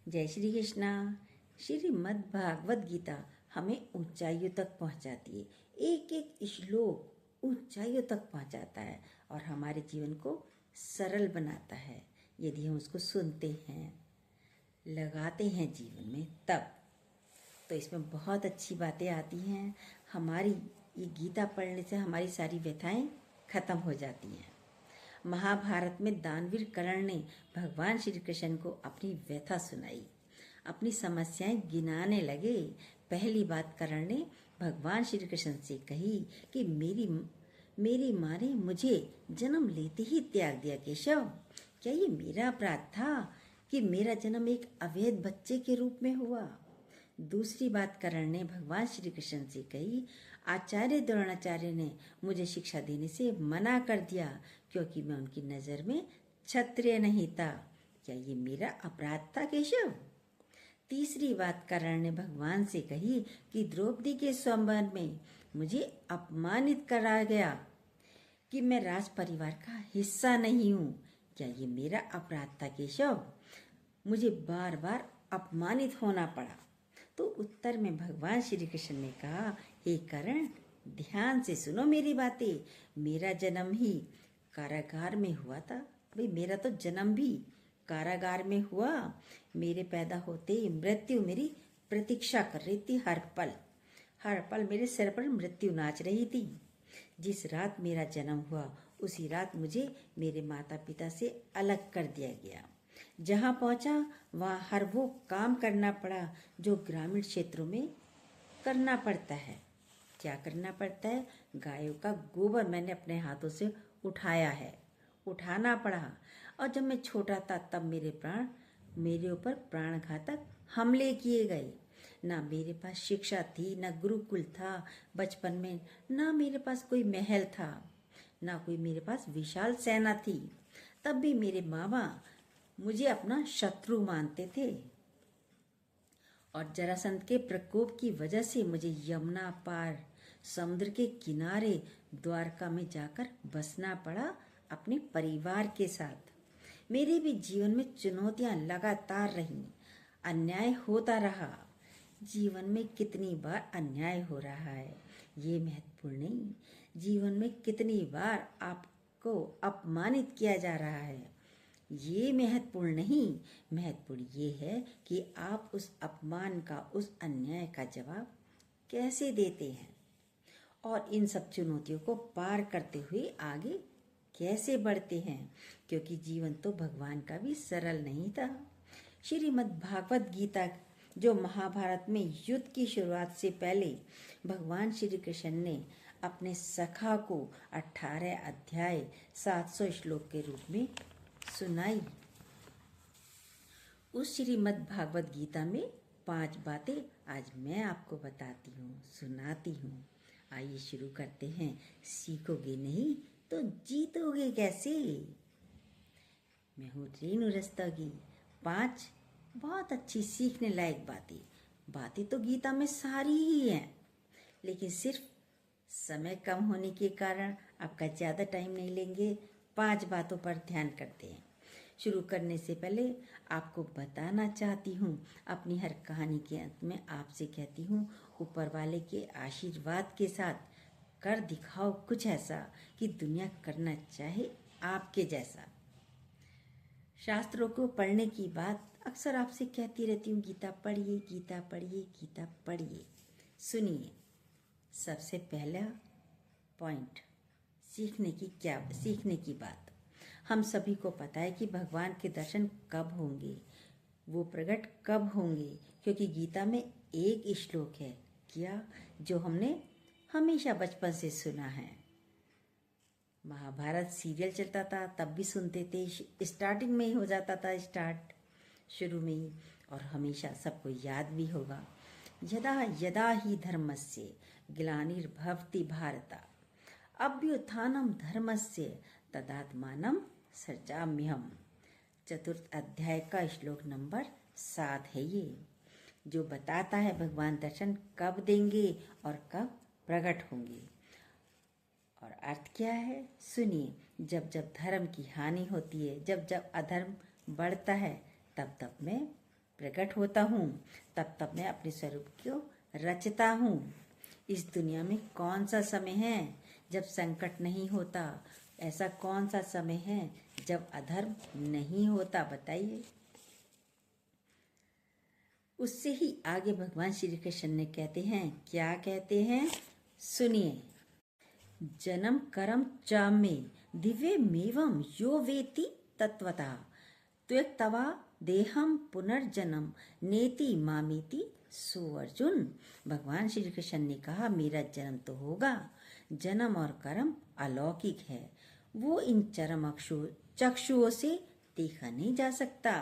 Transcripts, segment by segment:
जय श्री कृष्णा। श्रीमद् भागवत गीता हमें ऊंचाइयों तक पहुंचाती है। एक एक श्लोक ऊंचाइयों तक पहुंचाता है और हमारे जीवन को सरल बनाता है यदि हम उसको सुनते हैं, लगाते हैं जीवन में, तब तो इसमें बहुत अच्छी बातें आती हैं। हमारी ये गीता पढ़ने से हमारी सारी व्यथाएं खत्म हो जाती हैं। महाभारत में दानवीर कर्ण ने भगवान श्री कृष्ण को अपनी व्यथा सुनाई, अपनी समस्याएं गिनाने लगे। पहली बात कर्ण ने भगवान श्री कृष्ण से कही कि मेरी माँ ने मुझे जन्म लेते ही त्याग दिया। केशव, क्या ये मेरा अपराध था कि मेरा जन्म एक अवैध बच्चे के रूप में हुआ? दूसरी बात कर्ण ने भगवान श्री कृष्ण से कही, आचार्य द्रोणाचार्य ने मुझे शिक्षा देने से मना कर दिया क्योंकि मैं उनकी नजर में क्षत्रिय नहीं था। क्या ये मेरा अपराध था केशव? तीसरी बात कर्ण ने भगवान से कही कि द्रौपदी के स्वयंवर में मुझे अपमानित करा गया कि मैं राज परिवार का हिस्सा नहीं हूँ। क्या ये मेरा अपराध था केशव? मुझे बार बार अपमानित होना पड़ा। तो उत्तर में भगवान श्री कृष्ण ने कहा, हे कर्ण, ध्यान से सुनो मेरी बातें। मेरा जन्म ही कारागार में हुआ था। भाई, मेरा तो जन्म भी कारागार में हुआ। मेरे पैदा होते ही मृत्यु मेरी प्रतीक्षा कर रही थी। हर पल मेरे सिर पर मृत्यु नाच रही थी। जिस रात मेरा जन्म हुआ उसी रात मुझे मेरे माता पिता से अलग कर दिया गया। जहाँ पहुँचा वहाँ हर वो काम करना पड़ा जो ग्रामीण क्षेत्रों में करना पड़ता है। क्या करना पड़ता है? गायों का गोबर मैंने अपने हाथों से उठाना पड़ा। और जब मैं छोटा था तब मेरे ऊपर प्राणघातक हमले किए गए। ना मेरे पास शिक्षा थी, ना गुरुकुल था। बचपन में ना मेरे पास कोई महल था, ना कोई मेरे पास विशाल सेना थी। तब भी मेरे मामा मुझे अपना शत्रु मानते थे और जरासंध के प्रकोप की वजह से मुझे यमुना पार समुद्र के किनारे द्वारका में जाकर बसना पड़ा अपने परिवार के साथ। मेरे भी जीवन में चुनौतियां लगातार रहीं, अन्याय होता रहा। जीवन में कितनी बार अन्याय हो रहा है ये महत्वपूर्ण नहीं, जीवन में कितनी बार आपको अपमानित किया जा रहा है ये महत्वपूर्ण नहीं। महत्वपूर्ण ये है कि आप उस अपमान का, उस अन्याय का जवाब कैसे देते हैं और इन सब चुनौतियों को पार करते हुए आगे कैसे बढ़ते हैं, क्योंकि जीवन तो भगवान का भी सरल नहीं था। श्रीमद् भागवत गीता जो महाभारत में युद्ध की शुरुआत से पहले भगवान श्री कृष्ण ने अपने सखा को 18 अध्याय 700 श्लोक के रूप में सुनाई। उस श्रीमद् भागवत गीता में 5 बातें आज मैं आपको बताती हूँ, सुनाती हूँ। आइए शुरू करते हैं। सीखोगे नहीं तो जीतोगे कैसे? मैं हूँ रेणु रस्तोगी। 5 बहुत अच्छी सीखने लायक बातें तो गीता में सारी ही हैं, लेकिन सिर्फ समय कम होने के कारण आपका ज़्यादा टाइम नहीं लेंगे। 5 बातों पर ध्यान करते हैं। शुरू करने से पहले आपको बताना चाहती हूँ, अपनी हर कहानी के अंत में आपसे कहती हूँ, ऊपर वाले के आशीर्वाद के साथ कर दिखाओ कुछ ऐसा कि दुनिया करना चाहे आपके जैसा। शास्त्रों को पढ़ने की बात अक्सर आपसे कहती रहती हूँ, गीता पढ़िए, गीता पढ़िए, गीता पढ़िए। सुनिए, सबसे पहला पॉइंट, सीखने की बात। हम सभी को पता है कि भगवान के दर्शन कब होंगे, वो प्रकट कब होंगे, क्योंकि गीता में एक श्लोक है क्या जो हमने हमेशा बचपन से सुना है। महाभारत सीरियल चलता था तब भी सुनते थे, स्टार्टिंग में ही हो जाता था, शुरू में ही, और हमेशा सबको याद भी होगा। यदा यदा ही धर्मस्य ग्लानिर्भवति भारत अभ्युत्थानं धर्मस्य तदात्मानं सृजाम्यहम्। 4th अध्याय का श्लोक नंबर 7 है ये, जो बताता है भगवान दर्शन कब देंगे और कब प्रकट होंगे। और अर्थ क्या है सुनिए, जब जब धर्म की हानि होती है, जब जब अधर्म बढ़ता है, तब तब मैं प्रकट होता हूँ, तब तब मैं अपने स्वरूप को रचता हूँ। इस दुनिया में कौन सा समय है जब संकट नहीं होता? ऐसा कौन सा समय है जब अधर्म नहीं होता? बताइए। उससे ही आगे भगवान श्री कृष्ण ने कहते हैं, क्या कहते हैं, सुनिए। जन्म कर्म च मे दिव्यमेवं यो वेति तत्वतः त्यक्त्वा देहम पुनर्जन्म नेति मामेति। सो अर्जुन, भगवान श्री कृष्ण ने कहा, मेरा जन्म तो होगा। जन्म और कर्म अलौकिक है, वो इन चरम चक्षुओं से देखा नहीं जा सकता।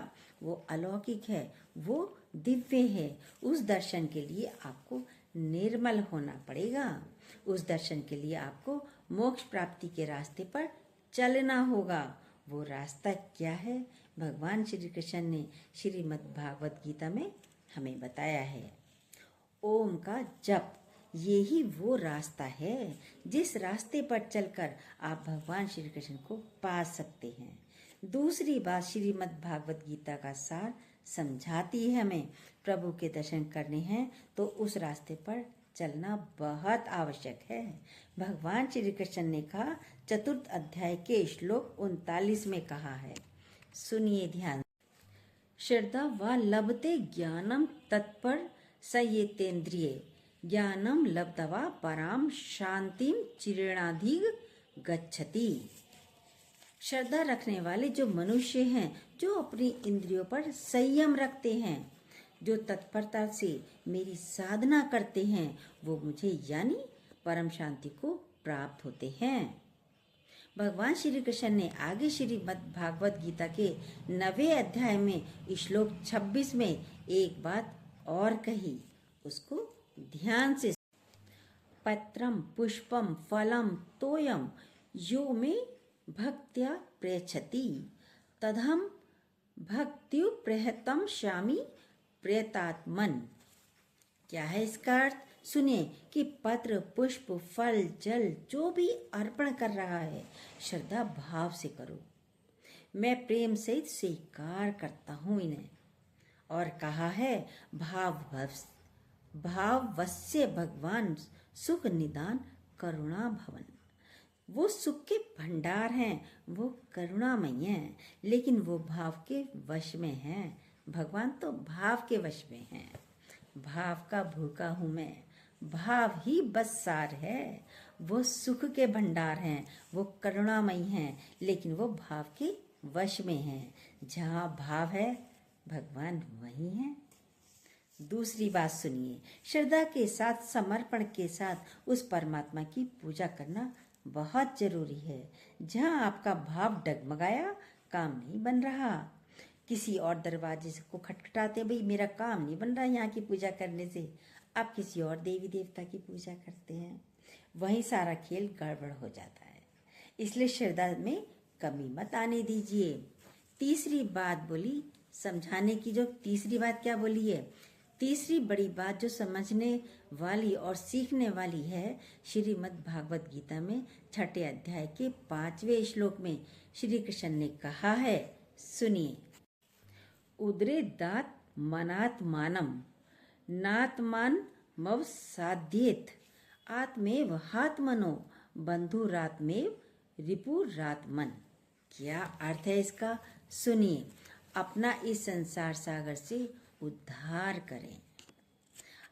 वो अलौकिक है, वो दिव्य है। उस दर्शन के लिए आपको निर्मल होना पड़ेगा। उस दर्शन के लिए आपको मोक्ष प्राप्ति के रास्ते पर चलना होगा। वो रास्ता क्या है? भगवान श्री कृष्ण ने श्रीमद् भागवत गीता में हमें बताया है। ओम का जप, ये ही वो रास्ता है जिस रास्ते पर चलकर आप भगवान श्री कृष्ण को पा सकते हैं। दूसरी बात, श्रीमद् भागवत गीता का सार समझाती है हमें, प्रभु के दर्शन करने हैं तो उस रास्ते पर चलना बहुत आवश्यक है। भगवान श्री कृष्ण ने कहा, चतुर्थ अध्याय के श्लोक 39 में कहा है, सुनिए ध्यान। श्रद्धा व लभते ज्ञानम तत्पर संयतेन्द्रिय ज्ञानम लब्धवा पराम शांतिम चिरेणाधिग गच्छति। श्रद्धा रखने वाले जो मनुष्य हैं, जो अपनी इंद्रियों पर संयम रखते हैं, जो तत्परता से मेरी साधना करते हैं, वो मुझे यानी परम शांति को प्राप्त होते हैं। भगवान श्री कृष्ण ने आगे श्रीमद् भागवत गीता के 9वें अध्याय में श्लोक 26 में एक बात और कही, उसको ध्यान से। पत्रम पुष्पम फलम तोयम यो में भक्त्या प्रयच्छति तदहम भक्त्यु प्रहतम श्यामी प्रयतात्मन। क्या है इसका अर्थ? सुनिए कि पत्र, पुष्प, फल, जल जो भी अर्पण कर रहा है, श्रद्धा भाव से करो। मैं प्रेम से स्वीकार करता हूँ इन्हें। और कहा है, भाववस्य भगवान सुख निदान करुणा भवन। वो सुख के भंडार हैं, वो करुणामय हैं, लेकिन वो भाव के वश में हैं। भगवान तो भाव के वश में हैं। भाव का भूखा हूँ मैं, भाव ही बस सार है। वो सुख के भंडार हैं, वो करुणामयी हैं, लेकिन वो भाव के वश में हैं। जहाँ भाव है, भगवान वहीं है। दूसरी बात सुनिए, श्रद्धा के साथ, समर्पण के साथ उस परमात्मा की पूजा करना बहुत जरूरी है। जहाँ आपका भाव डगमगाया, काम नहीं बन रहा, किसी और दरवाजे को खटखटाते, भाई मेरा काम नहीं बन रहा यहाँ की पूजा करने से, आप किसी और देवी देवता की पूजा करते हैं, वहीं सारा खेल गड़बड़ हो जाता है। इसलिए श्रद्धा में कमी मत आने दीजिए। तीसरी बात बोली, समझाने की जो तीसरी बात क्या बोली है, तीसरी बड़ी बात जो समझने वाली और सीखने वाली है, श्रीमद् भागवत गीता में 6ठे अध्याय के 5वें श्लोक में श्री कृष्ण ने कहा है, सुनिए। उदरे दात मनात्मानम नात्मान मव साध्येत आत्मेव हात्मनो बंधुरात्मेव रिपुरात्मन। क्या अर्थ है इसका? सुनिए। अपना इस संसार सागर से उद्धार करें,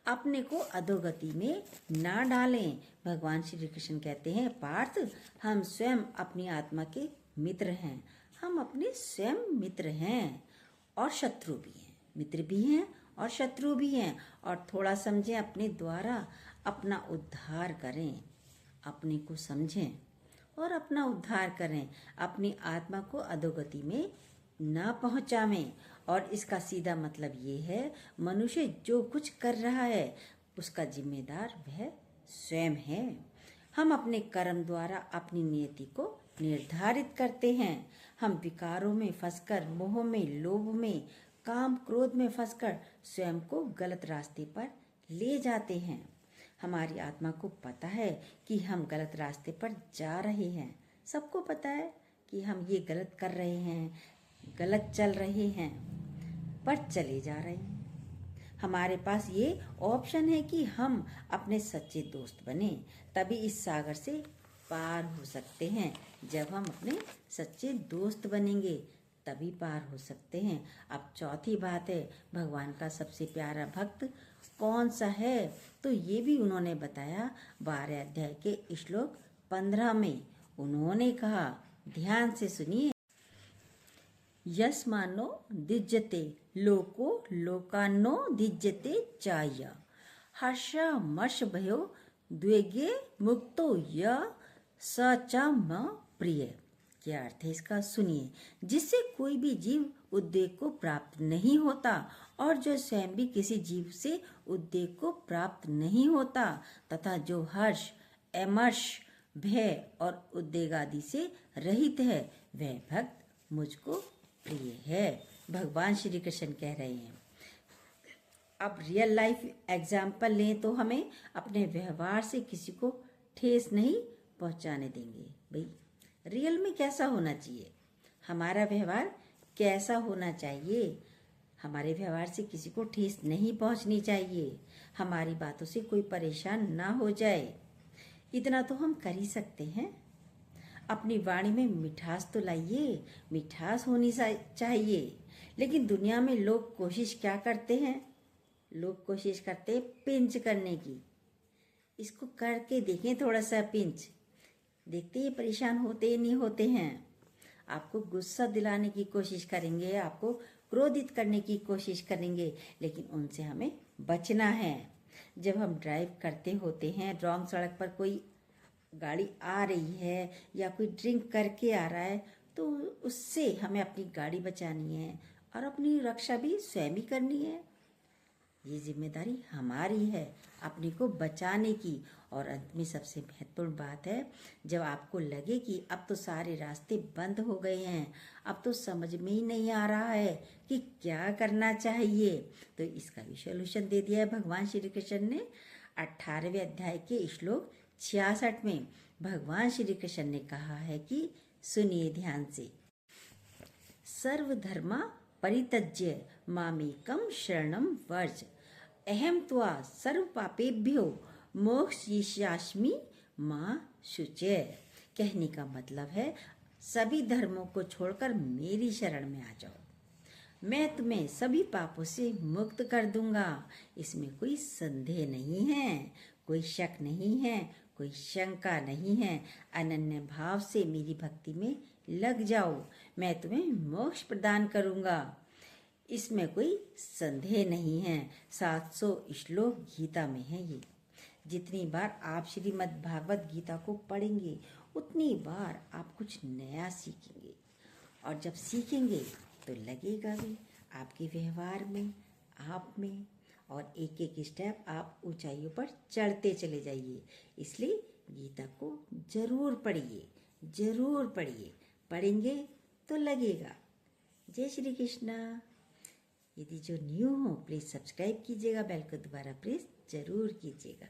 अपने को अधोगति में ना डालें। भगवान श्री कृष्ण कहते हैं, पार्थ, हम स्वयं अपनी आत्मा के मित्र हैं। हम अपने स्वयं मित्र हैं और शत्रु भी हैं। मित्र भी हैं और शत्रु भी हैं। और थोड़ा समझें, अपने द्वारा अपना उद्धार करें, अपने को समझें और अपना उद्धार करें। अपनी आत्मा को अधोगति में ना पहुंचावें। और इसका सीधा मतलब ये है, मनुष्य जो कुछ कर रहा है उसका जिम्मेदार वह स्वयं है। हम अपने कर्म द्वारा अपनी नियति को निर्धारित करते हैं। हम विकारों में फंसकर, मोह में, लोभ में, काम क्रोध में फंसकर स्वयं को गलत रास्ते पर ले जाते हैं। हमारी आत्मा को पता है कि हम गलत रास्ते पर जा रहे हैं। सबको पता है कि हम ये गलत कर रहे हैं, गलत चल रहे हैं। पर चले जा रहे हैं। हमारे पास ये ऑप्शन है कि हम अपने सच्चे दोस्त बने, तभी इस सागर से पार हो सकते हैं। जब हम अपने सच्चे दोस्त बनेंगे तभी पार हो सकते हैं। अब चौथी बात है, भगवान का सबसे प्यारा भक्त कौन सा है, तो ये भी उन्होंने बताया 12 अध्याय के श्लोक 15 में। उन्होंने कहा, ध्यान से सुनिए, यस्मानो दिज्यते लोको लोकान्नो दिज्यते चाय हर्षमर्ष भयो द्वेगे मुक्तो य स च म प्रिय। क्या अर्थ है इसका, सुनिए। जिससे कोई भी जीव उद्वेग को प्राप्त नहीं होता और जो स्वयं भी किसी जीव से उद्वेग को प्राप्त नहीं होता, तथा जो हर्ष, अमर्ष, भय और उद्वेग आदि से रहित है, वह भक्त मुझको प्रिय है। भगवान श्री कृष्ण कह रहे हैं। अब रियल लाइफ एग्जाम्पल लें तो हमें अपने व्यवहार से किसी को ठेस नहीं पहुंचाने देंगे। भाई रियल में कैसा होना चाहिए, हमारा व्यवहार कैसा होना चाहिए। हमारे व्यवहार से किसी को ठेस नहीं पहुंचनी चाहिए, हमारी बातों से कोई परेशान ना हो जाए, इतना तो हम कर ही सकते हैं। अपनी वाणी में मिठास तो लाइए, मिठास होनी चाहिए। लेकिन दुनिया में लोग कोशिश क्या करते हैं, लोग कोशिश करते हैं पिंच करने की। इसको करके देखें थोड़ा सा पिंच, देखते ही परेशान होते ही नहीं होते हैं। आपको गुस्सा दिलाने की कोशिश करेंगे, आपको क्रोधित करने की कोशिश करेंगे, लेकिन उनसे हमें बचना है। जब हम ड्राइव करते होते हैं, रॉन्ग सड़क पर कोई गाड़ी आ रही है या कोई ड्रिंक करके आ रहा है, तो उससे हमें अपनी गाड़ी बचानी है और अपनी रक्षा भी स्वयं ही करनी है। ये जिम्मेदारी हमारी है अपने को बचाने की। और अंत में सबसे महत्वपूर्ण बात है, जब आपको लगे कि अब तो सारे रास्ते बंद हो गए हैं, अब तो समझ में ही नहीं आ रहा है कि क्या करना चाहिए, तो इसका भी सॉल्यूशन दे दिया है भगवान श्री कृष्ण ने। 18वें अध्याय के श्लोक 66 में भगवान श्री कृष्ण ने कहा है कि सुनिए ध्यान से, सर्वधर्मा परित्यज्य मामेकं शरणं व्रज अहम त्वा सर्व पापेभ्यो मोक्षयिष्यामि मा शुचे। कहने का मतलब है, सभी धर्मों को छोड़कर मेरी शरण में आ जाओ, मैं तुम्हें सभी पापों से मुक्त कर दूंगा। इसमें कोई संदेह नहीं है, कोई शक नहीं है, कोई शंका नहीं है। अनन्य भाव से मेरी भक्ति में लग जाओ, मैं तुम्हें मोक्ष प्रदान करूंगा। इसमें कोई संदेह नहीं है। 700 श्लोक गीता में है ये। जितनी बार आप श्रीमद् भागवत गीता को पढ़ेंगे, उतनी बार आप कुछ नया सीखेंगे, और जब सीखेंगे तो लगेगा भी आपके व्यवहार में, आप में, और एक एक स्टेप आप ऊंचाइयों पर चढ़ते चले जाइए। इसलिए गीता को जरूर पढ़िए, जरूर पढ़िए, पढ़ेंगे तो लगेगा। जय श्री कृष्णा। यदि जो न्यू हो प्लीज़ सब्सक्राइब कीजिएगा, बेल को दोबारा प्रेस जरूर कीजिएगा।